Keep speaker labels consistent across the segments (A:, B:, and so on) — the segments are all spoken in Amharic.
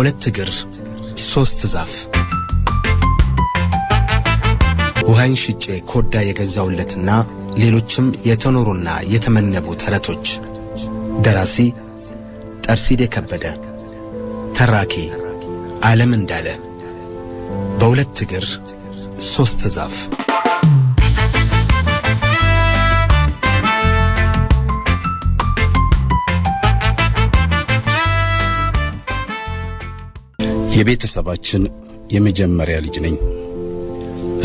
A: በሁለት እግር ሶስት ዛፍ ውሃን ሽጬ ኮዳ የገዛውለትና ሌሎችም የተኖሩና የተመነቡ ተረቶች። ደራሲ ጠርሲዴ ከበደ፣ ተራኪ ዓለም እንዳለ። በሁለት እግር ሶስት ዛፍ።
B: የቤተሰባችን የመጀመሪያ ልጅ ነኝ።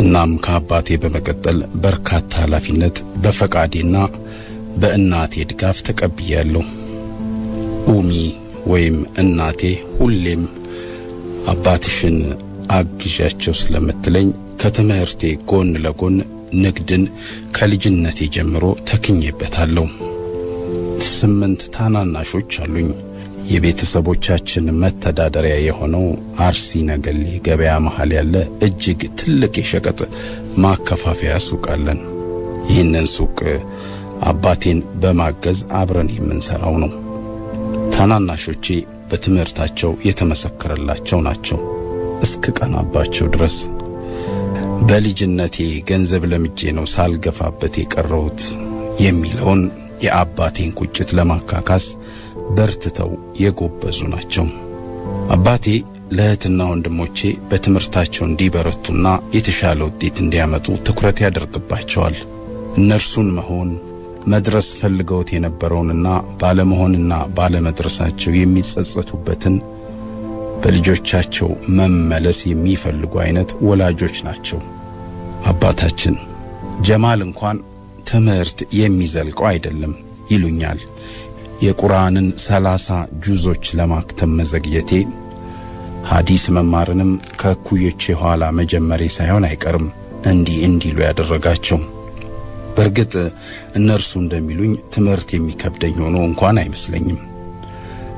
B: እናም ከአባቴ በመቀጠል በርካታ ኃላፊነት በፈቃዴና በእናቴ ድጋፍ ተቀብያለሁ። ኡሚ ወይም እናቴ ሁሌም አባትሽን አግዣቸው ስለምትለኝ ከትምህርቴ ጎን ለጎን ንግድን ከልጅነቴ ጀምሮ ተክኜበታለሁ። 8 ታናናሾች አሉኝ። የቤተሰቦቻችን መተዳደሪያ የሆነው አርሲ ነገሌ ገበያ መሃል ያለ እጅግ ትልቅ የሸቀጥ ማከፋፈያ ሱቅ አለን። ይህንን ሱቅ አባቴን በማገዝ አብረን የምንሰራው ነው። ታናናሾቼ በትምህርታቸው የተመሰከረላቸው ናቸው እስከ ቀናባቸው ድረስ። በልጅነቴ ገንዘብ ለምጄ ነው ሳልገፋበት የቀረሁት የሚለውን የአባቴን ቁጭት ለማካካስ በርትተው የጎበዙ ናቸው። አባቴ ለእህትና ወንድሞቼ በትምህርታቸው እንዲበረቱና የተሻለ ውጤት እንዲያመጡ ትኩረት ያደርግባቸዋል። እነርሱን መሆን መድረስ ፈልገውት የነበረውንና ባለመሆንና ባለመድረሳቸው የሚጸጸቱበትን በልጆቻቸው መመለስ የሚፈልጉ አይነት ወላጆች ናቸው። አባታችን ጀማል እንኳን ትምህርት የሚዘልቀው አይደለም ይሉኛል። የቁርአንን 30 ጁዞች ለማክተም መዘግየቴ ሐዲስ መማርንም ከኩዮቼ ኋላ መጀመሬ ሳይሆን አይቀርም እንዲሉ ያደረጋቸው። በርግጥ እነርሱ እንደሚሉኝ ትምህርት የሚከብደኝ ሆኖ እንኳን አይመስለኝም።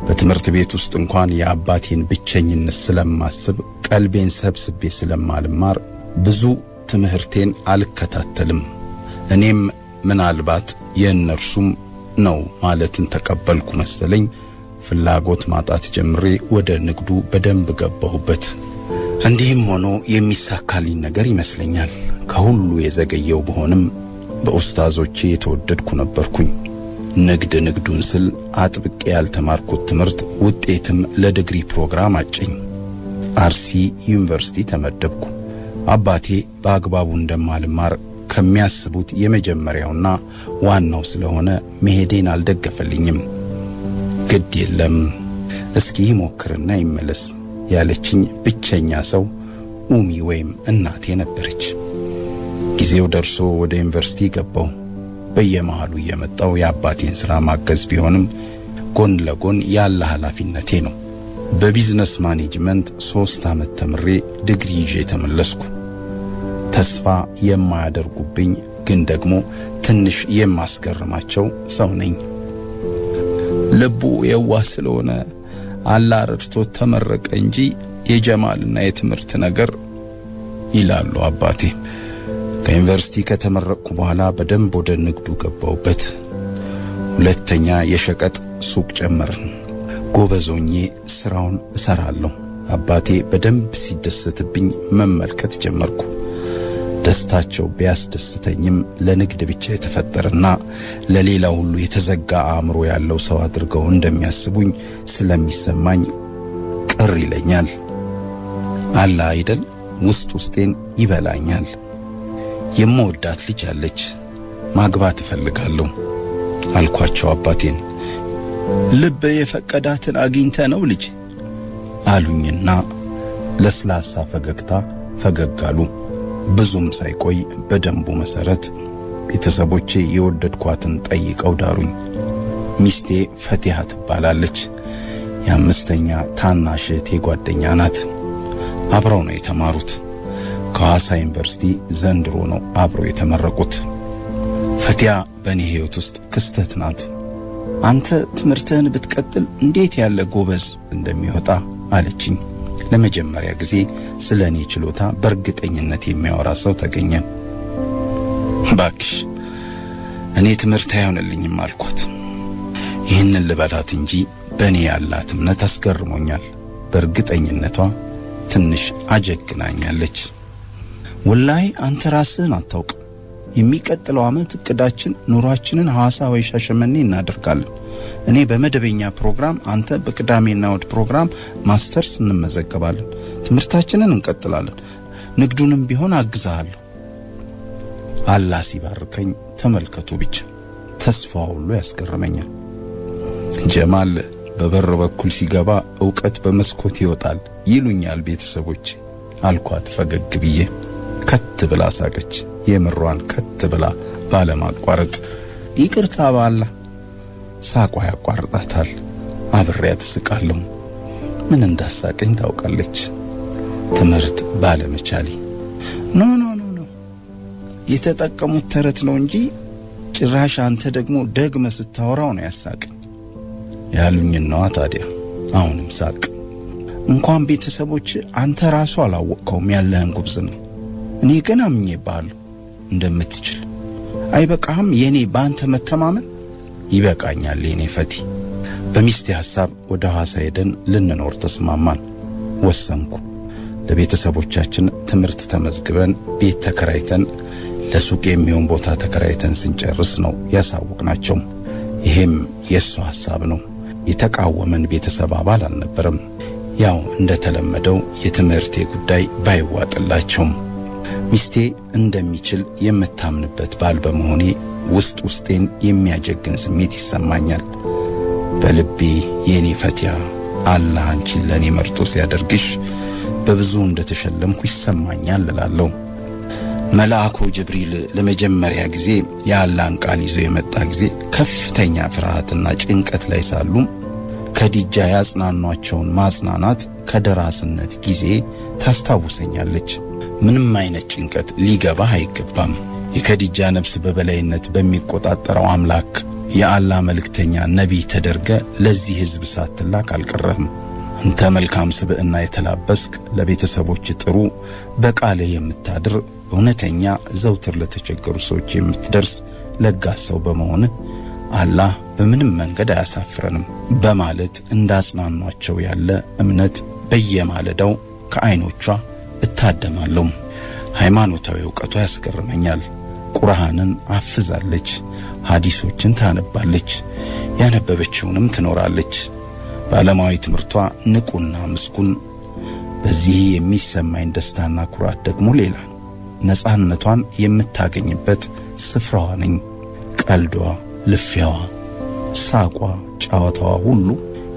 B: በትምህርት ቤት ውስጥ እንኳን የአባቴን ብቸኝነት ስለማስብ ቀልቤን ሰብስቤ ስለማልማር ብዙ ትምህርቴን አልከታተልም። እኔም ምናልባት የእነርሱም ነው ማለትን ተቀበልኩ መሰለኝ። ፍላጎት ማጣት ጀምሬ ወደ ንግዱ በደንብ ገባሁበት። እንዲህም ሆኖ የሚሳካልኝ ነገር ይመስለኛል። ከሁሉ የዘገየው በሆንም በኡስታዞቼ የተወደድኩ ነበርኩኝ። ንግዱን ስል አጥብቄ ያልተማርኩት ትምህርት ውጤትም ለዲግሪ ፕሮግራም አጨኝ። አርሲ ዩኒቨርሲቲ ተመደብኩ። አባቴ በአግባቡ እንደማልማር ከሚያስቡት የመጀመሪያውና ዋናው ስለሆነ መሄዴን አልደገፈልኝም። ግድ የለም እስኪ ሞክርና ይመለስ ያለችኝ ብቸኛ ሰው ኡሚ ወይም እናቴ ነበረች። ጊዜው ደርሶ ወደ ዩኒቨርሲቲ ገባሁ። በየመሃሉ የመጣው የአባቴን ሥራ ማገዝ ቢሆንም ጎን ለጎን ያለ ኃላፊነቴ ነው። በቢዝነስ ማኔጅመንት 3 ዓመት ተምሬ ዲግሪ ይዤ ተመለስኩ። ተስፋ የማያደርጉብኝ ግን ደግሞ ትንሽ የማስገርማቸው ሰው ነኝ። ልቡ የዋህ ስለሆነ አላህ ረድቶት ተመረቀ እንጂ የጀማልና የትምህርት ነገር ይላሉ አባቴ። ከዩኒቨርሲቲ ከተመረቅኩ በኋላ በደንብ ወደ ንግዱ ገባሁበት። ሁለተኛ የሸቀጥ ሱቅ ጨመርን። ጎበዞኜ ስራውን እሰራለሁ። አባቴ በደንብ ሲደሰትብኝ መመልከት ጀመርኩ። ደስታቸው ቢያስደስተኝም ለንግድ ብቻ የተፈጠረና ለሌላ ሁሉ የተዘጋ አእምሮ ያለው ሰው አድርገው እንደሚያስቡኝ ስለሚሰማኝ ቅር ይለኛል። አላ አይደል ውስጤን ይበላኛል። የምወዳት ልጅ አለች፣ ማግባት እፈልጋለሁ አልኳቸው አባቴን። ልብ የፈቀዳትን አግኝተ ነው ልጅ አሉኝና ለስላሳ ፈገግታ ፈገጋሉ። ብዙም ሳይቆይ በደንቡ መሰረት ቤተሰቦቼ የወደድኳትን ጠይቀው ዳሩኝ። ሚስቴ ፈቲሃ ትባላለች። የ5ኛ ታናሽ እህቴ ጓደኛ ናት። አብረው ነው የተማሩት። ከሐዋሳ ዩኒቨርሲቲ ዘንድሮ ነው አብረው የተመረቁት። ፈቲሃ በእኔ ሕይወት ውስጥ ክስተት ናት። አንተ ትምህርትህን ብትቀጥል እንዴት ያለ ጎበዝ እንደሚወጣ አለችኝ። ለመጀመሪያ ጊዜ ስለኔ ችሎታ በእርግጠኝነት የሚያወራ ሰው ተገኘ። ባክሽ እኔ ትምህርት አይሆንልኝም አልኳት። ይህንን ልበላት እንጂ በእኔ ያላት እምነት አስገርሞኛል። በእርግጠኝነቷ ትንሽ አጀግናኛለች። ወላሂ አንተ ራስህን አታውቅ። የሚቀጥለው ዓመት እቅዳችን ኑሯችንን ሐዋሳ ወይ ሻሸመኔ እናደርጋለን። እኔ በመደበኛ ፕሮግራም፣ አንተ በቅዳሜና እሁድ ፕሮግራም ማስተርስ እንመዘገባለን። ትምህርታችንን እንቀጥላለን። ንግዱንም ቢሆን አግዛለሁ። አላህ ሲባርከኝ ተመልከቱ ብቻ። ተስፋው ሁሉ ያስገርመኛል። ጀማል በበር በኩል ሲገባ ዕውቀት በመስኮት ይወጣል ይሉኛል ቤተሰቦች አልኳት ፈገግ ብዬ። ከት ብላ ሳቀች። የምሯን ከት ብላ ባለማቋረጥ ይቅርታ ባላ። ሳቋ ያቋርጣታል። አብሬያት ስቃለሁ። ምን እንዳሳቀኝ ታውቃለች? ትምህርት ባለመቻሌ። ኖ የተጠቀሙት ተረት ነው እንጂ ጭራሽ አንተ ደግሞ ደግመ ስታወራው ነው ያሳቀኝ ያሉኝ ነዋ። ታዲያ አሁንም ሳቅ። እንኳን ቤተሰቦች አንተ ራሱ አላወቅከውም ያለህን ጉብዝና። እኔ ግን አምኜብሃለሁ እንደምትችል። አይበቃህም የኔ በአንተ መተማመን? ይበቃኛል የኔ ፈቲ። በሚስቴ ሐሳብ ወደ ሐዋሳ ሄደን ልንኖር ተስማማን። ወሰንኩ። ለቤተሰቦቻችን ትምህርት ተመዝግበን ቤት ተከራይተን ለሱቅ የሚሆን ቦታ ተከራይተን ስንጨርስ ነው ያሳወቅናቸው። ይሄም የሱ ሐሳብ ነው። የተቃወመን ቤተሰብ አባል አልነበረም። ያው እንደተለመደው የትምህርቴ ጉዳይ ባይዋጥላቸውም ሚስቴ እንደሚችል የምታምንበት ባል በመሆኔ ውስጤን የሚያጀግን ስሜት ይሰማኛል። በልቤ የኔ ፈቲያ አላህ አንቺን ለኔ መርጦ ሲያደርግሽ በብዙ እንደተሸለምኩ ይሰማኛል እላለሁ። መልአኩ ጅብሪል ለመጀመሪያ ጊዜ የአላህን ቃል ይዞ የመጣ ጊዜ ከፍተኛ ፍርሃትና ጭንቀት ላይ ሳሉ ከዲጃ ያጽናኗቸውን ማጽናናት ከደራስነት ጊዜ ታስታውሰኛለች። ምንም አይነት ጭንቀት ሊገባህ አይገባም። የከዲጃ ነፍስ በበላይነት በሚቆጣጠረው አምላክ የአላህ መልእክተኛ ነቢይ ተደርገ ለዚህ ሕዝብ ሳትላክ አልቀረህም። አንተ መልካም ስብዕና የተላበስክ፣ ለቤተሰቦች ጥሩ፣ በቃልህ የምታድር፣ እውነተኛ፣ ዘውትር ለተቸገሩ ሰዎች የምትደርስ ለጋስ ሰው በመሆን አላህ በምንም መንገድ አያሳፍረንም በማለት እንዳጽናኗቸው ያለ እምነት በየማለዳው ከዓይኖቿ እታደማለሁ። ሃይማኖታዊ ዕውቀቷ ያስገርመኛል። ቁርአንን አፍዛለች፣ ሐዲሶችን ታነባለች፣ ያነበበችውንም ትኖራለች። በዓለማዊ ትምህርቷ ንቁና ምስጉን። በዚህ የሚሰማኝ ደስታና ኩራት ደግሞ ሌላ ነው። ነፃነቷን የምታገኝበት ስፍራዋ ነኝ። ቀልዷ፣ ልፊያዋ፣ ሳቋ፣ ጨዋታዋ ሁሉ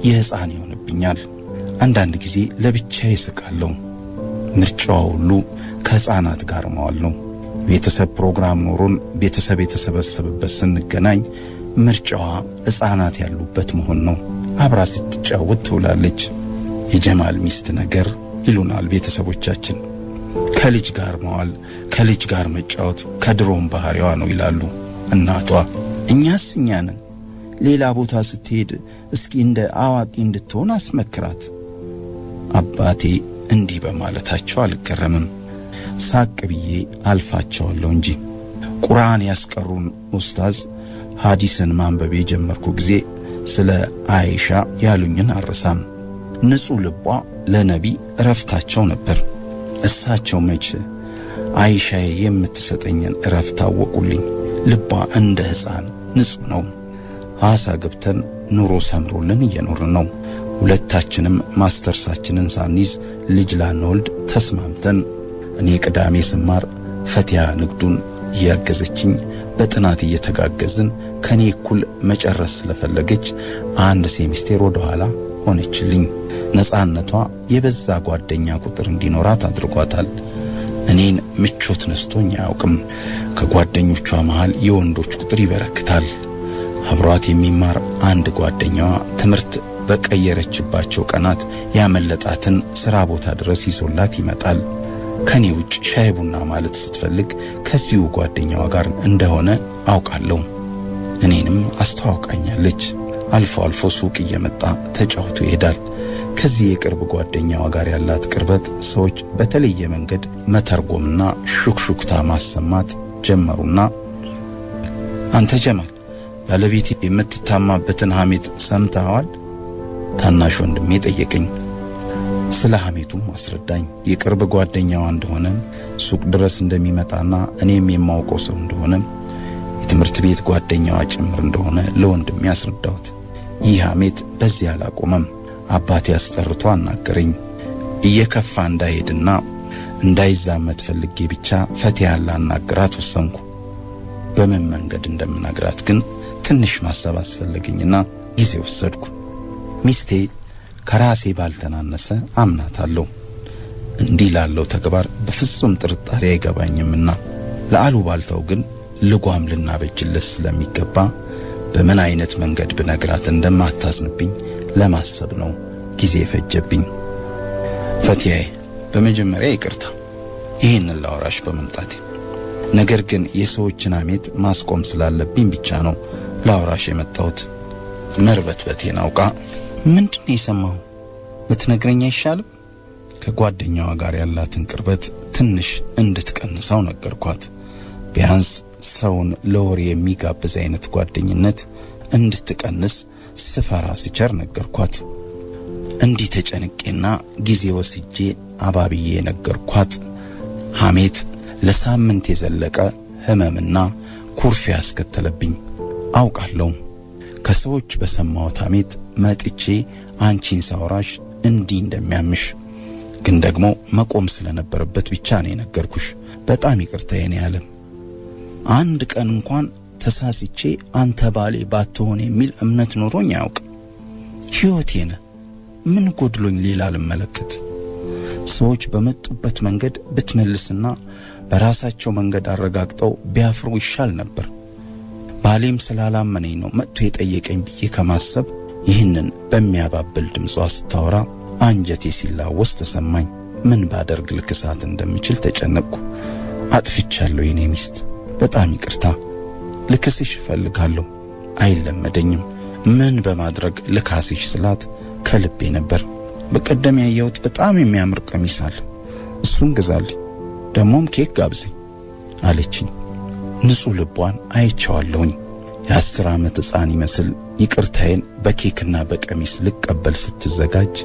B: የሕፃን ይሆንብኛል። አንዳንድ ጊዜ ለብቻዬ ስቃለሁ። ምርጫዋ ሁሉ ከሕፃናት ጋር መዋል ነው። ቤተሰብ ፕሮግራም ኖሮን ቤተሰብ የተሰበሰበበት ስንገናኝ ምርጫዋ ሕፃናት ያሉበት መሆን ነው። አብራ ስትጫወት ትውላለች። የጀማል ሚስት ነገር ይሉናል ቤተሰቦቻችን። ከልጅ ጋር መዋል፣ ከልጅ ጋር መጫወት ከድሮም ባህሪዋ ነው ይላሉ እናቷ። እኛስ እኛ ነን። ሌላ ቦታ ስትሄድ እስኪ እንደ አዋቂ እንድትሆን አስመክራት። አባቴ እንዲህ በማለታቸው አልገረምም። ሳቅ ብዬ አልፋቸዋለሁ እንጂ። ቁርአን ያስቀሩን ኡስታዝ ሐዲስን ማንበብ የጀመርኩ ጊዜ ስለ አይሻ ያሉኝን አረሳም። ንጹሕ ልቧ ለነቢ እረፍታቸው ነበር። እሳቸው መች አይሻዬ የምትሰጠኝን እረፍት ታወቁልኝ። ልቧ እንደ ሕፃን ንጹሕ ነው። ሐዋሳ ገብተን ኑሮ ሰምሮልን እየኖርን ነው። ሁለታችንም ማስተርሳችንን ሳንይዝ ልጅ ላንወልድ ተስማምተን እኔ ቅዳሜ ስማር ፈቲያ ንግዱን እያገዘችኝ በጥናት እየተጋገዝን ከኔ እኩል መጨረስ ስለፈለገች አንድ ሴሚስቴር ወደ ኋላ ሆነችልኝ። ነፃነቷ የበዛ ጓደኛ ቁጥር እንዲኖራት አድርጓታል። እኔን ምቾት ነስቶኝ አያውቅም። ከጓደኞቿ መሃል የወንዶች ቁጥር ይበረክታል። አብሯት የሚማር አንድ ጓደኛዋ ትምህርት በቀየረችባቸው ቀናት ያመለጣትን ሥራ ቦታ ድረስ ይዞላት ይመጣል። ከኔ ውጭ ሻይ ቡና ማለት ስትፈልግ ከዚሁ ጓደኛዋ ጋር እንደሆነ አውቃለሁ። እኔንም አስተዋውቃኛለች። አልፎ አልፎ ሱቅ እየመጣ ተጫውቶ ይሄዳል። ከዚህ የቅርብ ጓደኛዋ ጋር ያላት ቅርበት ሰዎች በተለየ መንገድ መተርጎምና ሹክሹክታ ማሰማት ጀመሩና አንተ ጀማል ባለቤት የምትታማበትን ሐሜት ሰምተዋል? ታናሽ ወንድሜ ጠየቀኝ። ስለ ሐሜቱም አስረዳኝ። የቅርብ ጓደኛዋ እንደሆነ ሱቅ ድረስ እንደሚመጣና እኔም የማውቀው ሰው እንደሆነ የትምህርት ቤት ጓደኛዋ ጭምር እንደሆነ ለወንድሜ ያስረዳሁት። ይህ ሐሜት በዚህ አላቆመም። አባቴ አስጠርቶ አናገረኝ። እየከፋ እንዳይሄድና እንዳይዛመት ፈልጌ ብቻ ፈቲያን ላናግራት ወሰንኩ። በምን መንገድ እንደምናግራት ግን ትንሽ ማሰብ አስፈለገኝና ጊዜ ወሰድኩ። ሚስቴ ከራሴ ባልተናነሰ አምናታለሁ። እንዲህ ላለው ተግባር በፍጹም ጥርጣሬ አይገባኝምና ለአሉባልታው ግን ልጓም ልናበጅለት ስለሚገባ በምን አይነት መንገድ ብነግራት እንደማታዝንብኝ ለማሰብ ነው ጊዜ ፈጀብኝ። ፈቲያዬ፣ በመጀመሪያ ይቅርታ ይሄንን ላወራሽ በመምጣቴ። ነገር ግን የሰዎችን ሐሜት ማስቆም ስላለብኝ ብቻ ነው ላወራሽ የመጣሁት። መርበትበቴን አውቃ ምንድነው የሰማው? ብትነግረኝ አይሻልም? ከጓደኛዋ ጋር ያላትን ቅርበት ትንሽ እንድትቀንሰው ነገርኳት። ቢያንስ ሰውን ለወሬ የሚጋብዝ አይነት ጓደኝነት እንድትቀንስ ስፈራ ስቸር ነገርኳት። እንዲህ ተጨንቄና ጊዜ ወስጄ አባብዬ ነገርኳት። ሐሜት ለሳምንት የዘለቀ ህመምና ኩርፊያ ያስከተለብኝ አውቃለሁ። ከሰዎች በሰማሁት ሐሜት መጥቼ አንቺን ሳወራሽ እንዲህ እንደሚያምሽ ግን ደግሞ መቆም ስለነበረበት ብቻ ነው የነገርኩሽ። በጣም ይቅርታ የኔ ዓለም። አንድ ቀን እንኳን ተሳስቼ አንተ ባሌ ባትሆን የሚል እምነት ኖሮኝ አያውቅም። ሕይወቴ ነህ። ምን ጎድሎኝ ሌላ ልመለከት? ሰዎች በመጡበት መንገድ ብትመልስና በራሳቸው መንገድ አረጋግጠው ቢያፍሩ ይሻል ነበር። ባሌም ስላላመነኝ ነው መጥቶ የጠየቀኝ ብዬ ከማሰብ ይህንን በሚያባብል ድምጿ ስታወራ አንጀቴ ሲላወስ ተሰማኝ። ምን ባደርግ ልክሳት እንደምችል ተጨነቅኩ። አጥፍቻለሁ የኔ ሚስት፣ በጣም ይቅርታ። ልክስሽ እፈልጋለሁ፣ አይለመደኝም። ምን በማድረግ ልካስሽ ስላት ከልቤ ነበር። በቀደም ያየሁት በጣም የሚያምር ቀሚስ አለ፣ እሱን ግዛልኝ፣ ደሞም ኬክ ጋብዘኝ አለችኝ። ንጹህ ልቧን አይቼዋለሁኝ። የ10 ዓመት ሕፃን ይመስል ይቅርታዬን በኬክና በቀሚስ ልቀበል ስትዘጋጅ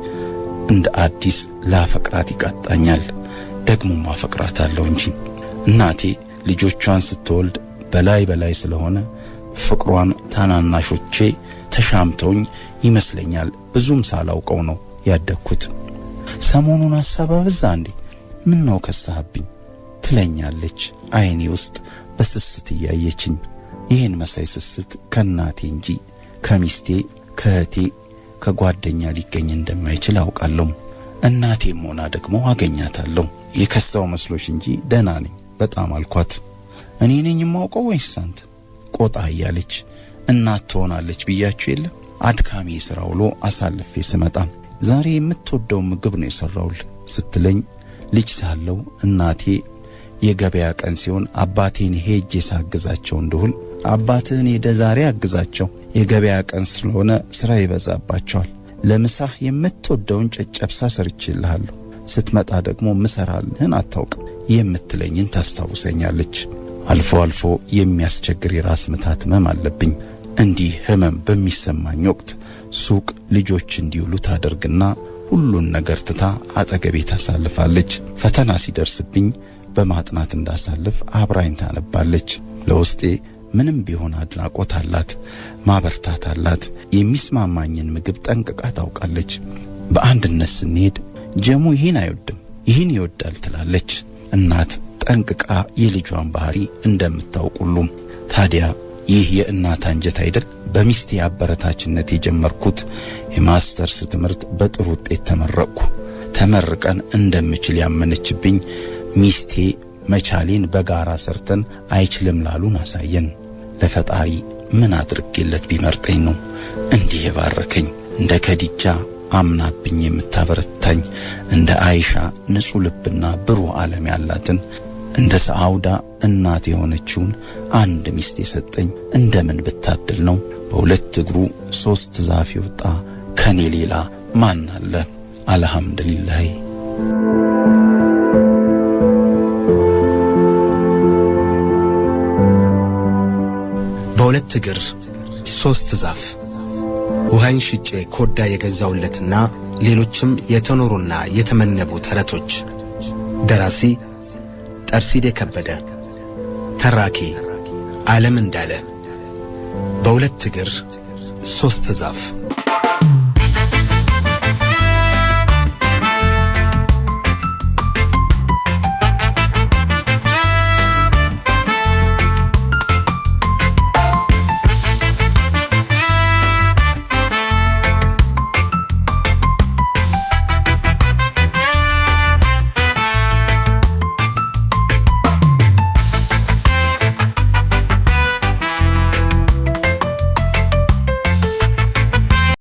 B: እንደ አዲስ ላፈቅራት ይቃጣኛል። ደግሞም አፈቅራታለሁ እንጂ እናቴ ልጆቿን ስትወልድ በላይ ስለሆነ ፍቅሯን ታናናሾቼ ተሻምተውኝ ይመስለኛል ብዙም ሳላውቀው ነው ያደግኩት። ሰሞኑን ሐሳብ አበዛ እንዴ? ምን ነው ከሳህብኝ ትለኛለች አይኔ ውስጥ በስስት እያየችኝ። ይህን መሳይ ስስት ከናቴ እንጂ ከሚስቴ ከእህቴ ከጓደኛ ሊገኝ እንደማይችል አውቃለሁ። እናቴም ሆና ደግሞ አገኛታለሁ። የከሳው መስሎሽ እንጂ ደህና ነኝ በጣም አልኳት። እኔ ነኝ የማውቀው ወይስ አንተ? ቆጣ እያለች እናት ትሆናለች ብያችሁ የለ? አድካሚ ስራ ውሎ አሳልፌ ስመጣ ዛሬ የምትወደው ምግብ ነው የሰራውል ስትለኝ ልጅ ሳለው እናቴ የገበያ ቀን ሲሆን አባቴን ሄጄ ሳግዛቸው እንደሁል አባትህን ሄደ ዛሬ አግዛቸው፣ የገበያ ቀን ስለሆነ ስራ ይበዛባቸዋል፣ ለምሳህ የምትወደውን ጨጨብሳ ሰርቼልሃለሁ፣ ስትመጣ ደግሞ ምሰራልህን አታውቅም የምትለኝን ታስታውሰኛለች። አልፎ አልፎ የሚያስቸግር የራስ ምታት ህመም አለብኝ። እንዲህ ህመም በሚሰማኝ ወቅት ሱቅ ልጆች እንዲውሉ ታደርግና ሁሉን ነገር ትታ አጠገቤ ታሳልፋለች። ፈተና ሲደርስብኝ በማጥናት እንዳሳልፍ አብራኝ ታነባለች። ለውስጤ ምንም ቢሆን አድናቆት አላት፣ ማበርታት አላት። የሚስማማኝን ምግብ ጠንቅቃ ታውቃለች። በአንድነት ስንሄድ ጀሙ ይህን አይወድም ይህን ይወዳል ትላለች። እናት ጠንቅቃ የልጇን ባህሪ እንደምታውቁሉም ታዲያ ይህ የእናት አንጀት አይደል? በሚስቴ አበረታችነት የጀመርኩት የማስተርስ ትምህርት በጥሩ ውጤት ተመረቅኩ። ተመርቀን እንደምችል ያመነችብኝ ሚስቴ መቻሌን በጋራ ሰርተን አይችልም ላሉን አሳየን። ለፈጣሪ ምን አድርጌለት ቢመርጠኝ ነው እንዲህ የባረከኝ? እንደ ከዲጃ አምናብኝ የምታበረታኝ፣ እንደ አይሻ ንጹህ ልብና ብሩህ ዓለም ያላትን፣ እንደ ሰዓውዳ እናት የሆነችውን አንድ ሚስት የሰጠኝ እንደምን ብታድል ነው። በሁለት እግሩ 3 ዛፍ ይወጣ ከኔ ሌላ ማን አለ? አልሐምዱሊላህ።
A: በሁለት እግር 3 ዛፍ ውሃን ሽጬ ኮዳ የገዛውለትና ሌሎችም የተኖሩና የተመነቡ ተረቶች። ደራሲ ጠርሲዴ ከበደ። ተራኪ ዓለም እንዳለ። በሁለት እግር ሶስት ዛፍ